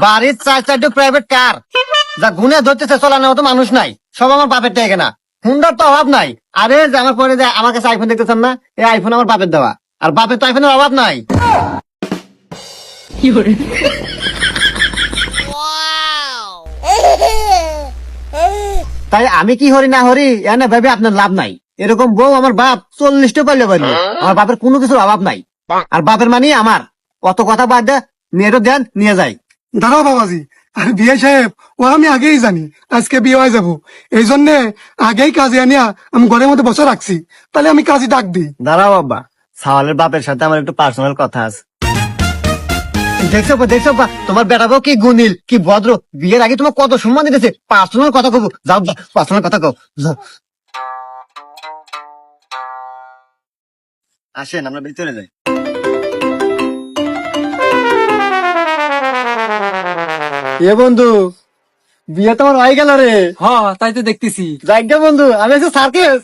বাড়ির 4-4টা private car, যা গুনে ধরতেছে চলানোর মতো মানুষ নাই, সব আমার বাপের টাকা না। হুন্ডার তো অভাব নাই। আরে যে আমার পরে যে আমার কাছে আইফোন দেখতেছেন না, এই আইফোন আমার বাপের দেওয়া, আর বাপের তো আইফোনের অভাব নাই। তাই আমি কি হরি না হরি এনে ভাবে আপনার লাভ নাই। এরকম বউ আমার বাপ 40টা পারলে পারবে। আমার বাপের কোনো কিছুর অভাব নাই, আর বাপের মানে আমার। অত কথা বাদ দে, নিয়ে তো দেন, নিয়ে যাই। দাঁড়াও বাবাজি, আর বিয়ে সাহেব ও আমি আগেই জানি আজকে বিয়ে হয়ে যাবো, এই জন্য আগেই কাজে আনিয়া আমি ঘরের মধ্যে বসে রাখছি। তাহলে আমি কাজে ডাক দিই। দাঁড়াও বাবা, সাওয়ালের বাপের সাথে আমার একটু পার্সোনাল কথা আছে। দেখছো বা তোমার বেটাকেও কি গুণিল, কি ভদ্র, বিয়ের আগে তোমার কত সম্মান দিতেছে। পার্সোনাল কথা কব, যাও পার্সোনাল কথা কও, যাও। আসেন আমরা ভিতরে যাই। এ বন্ধু, বিয়ে তোমার হয়ে গেল রে। হ্যাঁ তাই তো দেখতেছি। যাই বন্ধু, আমি আছি সার্কেস।